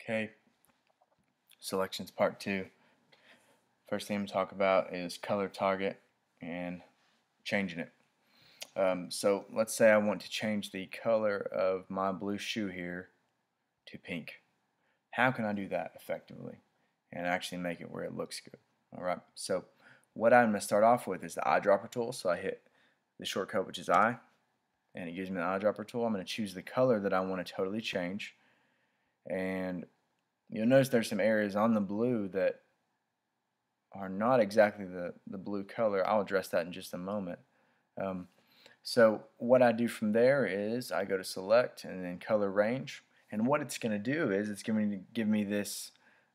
Okay, selections part 2. First thing I'm going to talk about is color target and changing it. So let's say I want to change the color of my blue shoe here to pink. How can I do that effectively and actually make it where it looks good? Alright, so what I'm going to start off with is the eyedropper tool. So I hit the shortcut, which is I, and it gives me the eyedropper tool. I'm going to choose the color that I want to totally change, and you'll notice there's some areas on the blue that are not exactly the blue color. I'll address that in just a moment. So what I do from there is I go to select and then color range, and what it's going to do is it's going to give me this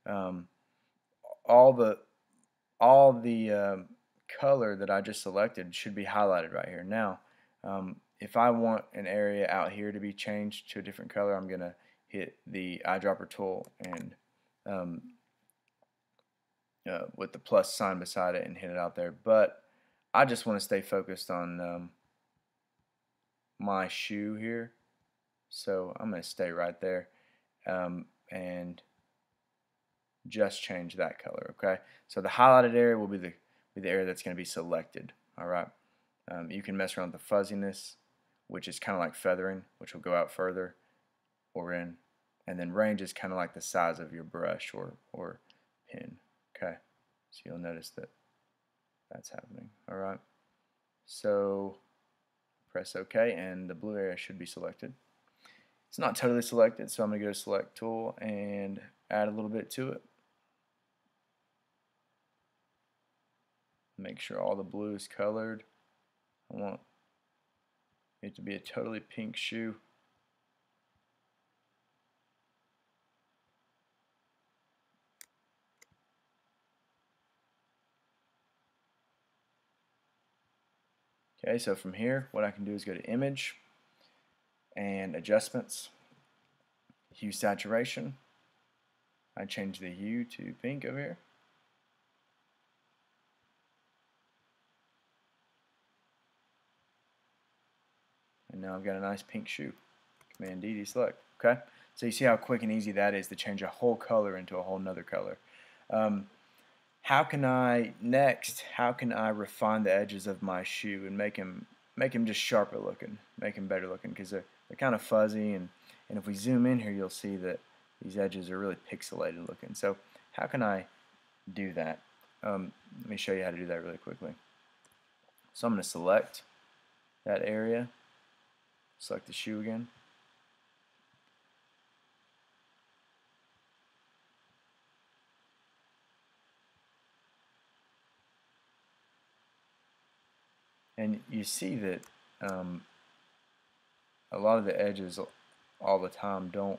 all the color that I just selected should be highlighted right here. Now if I want an area out here to be changed to a different color, I'm going to hit the eyedropper tool and with the plus sign beside it and hit it out there. But I just want to stay focused on my shoe here, so I'm going to stay right there and just change that color. Okay, so the highlighted area will be the area that's going to be selected. Alright, you can mess around with the fuzziness, which is kind of like feathering, which will go out further or in, and then range is kind of like the size of your brush or pen. Okay, so you'll notice that that's happening. Alright, so press OK and the blue area should be selected. It's not totally selected, so I'm going to go to select tool and add a little bit to it. Make sure all the blue is colored. I want it to be a totally pink shoe. Okay, so from here, what I can do is go to Image and Adjustments, Hue Saturation. I change the hue to pink over here. And now I've got a nice pink shoe. Command D to select. Okay, so you see how quick and easy that is to change a whole color into a whole nother color. How can I refine the edges of my shoe and make them just sharper looking, make them better looking, because they're kind of fuzzy, and if we zoom in here, you'll see that these edges are really pixelated looking. So how can I do that? Let me show you how to do that really quickly. So I'm going to select that area, select the shoe again. And you see that a lot of the edges all the time don't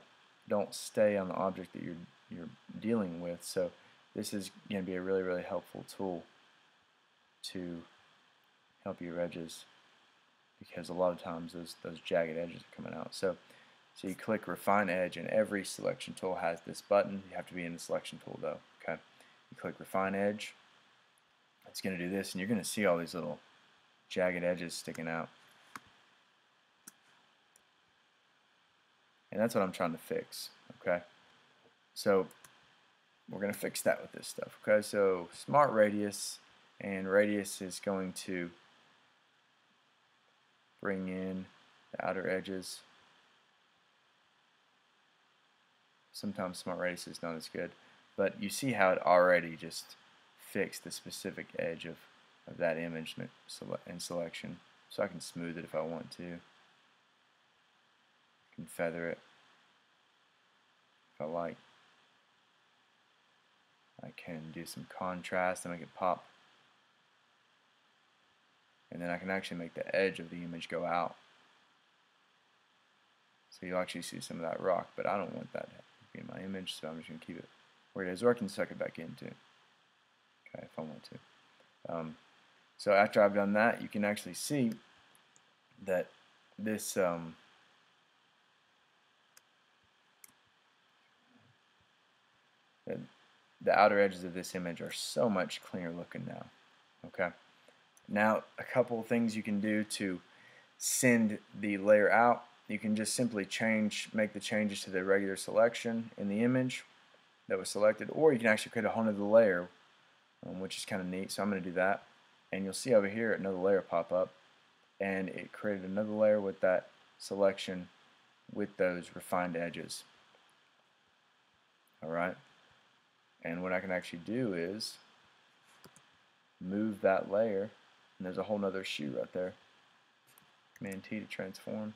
stay on the object that you're dealing with. So this is going to be a really helpful tool to help your edges, because a lot of times those jagged edges are coming out. So you click Refine Edge, and every selection tool has this button. You have to be in the selection tool though. Okay, you click Refine Edge. It's going to do this, and you're going to see all these little jagged edges sticking out, and that's what I'm trying to fix. Okay, so we're going to fix that with this stuff. Okay, so Smart Radius, and Radius is going to bring in the outer edges. Sometimes Smart Radius is not as good, but you see how it already just fixed the specific edge of that image in selection. So I can smooth it if I want to. I can feather it if I like. I can do some contrast and make it pop. And then I can actually make the edge of the image go out. So you'll actually see some of that rock, but I don't want that to be in my image, so I'm just going to keep it where it is, or I can suck it back in too. Okay, if I want to. So after I've done that, you can actually see that this the outer edges of this image are so much cleaner looking now. Okay. Now a couple of things you can do to send the layer out you can just simply make the changes to the regular selection in the image that was selected, or you can actually create a whole other layer, which is kind of neat. So I'm going to do that, and you'll see over here another layer pop up, and it created another layer with that selection with those refined edges. Alright, and what I can actually do is move that layer, and there's a whole nother shoe right there. Command T to transform.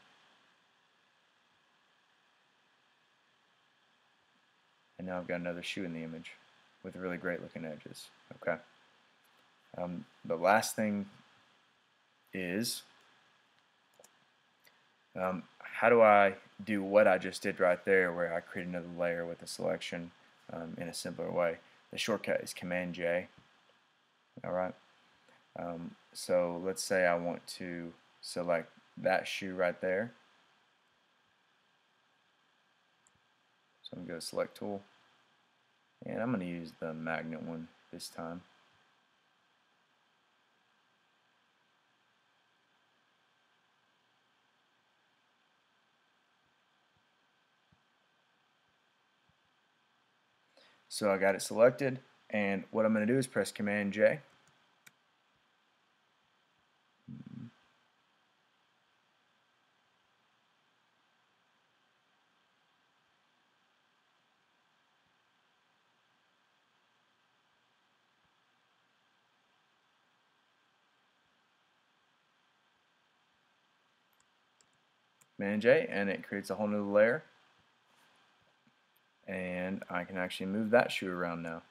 And now I've got another shoe in the image with really great looking edges. Okay. The last thing is, how do I do what I just did right there, where I create another layer with a selection in a simpler way? The shortcut is Command J. Alright. So let's say I want to select that shoe right there. So I'm going to go to Select Tool, and I'm going to use the magnet one this time. So I got it selected, and what I'm going to do is press Command J. Command J, and it creates a whole new layer, and I can actually move that shoe around now.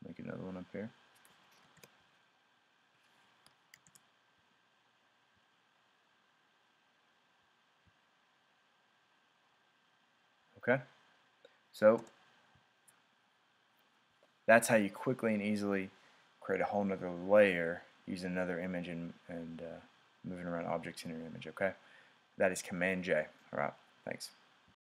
Make another one up here. Okay, so that's how you quickly and easily create a whole nother layer using another image and moving around objects in your image. Okay, that is Command J. All right, thanks.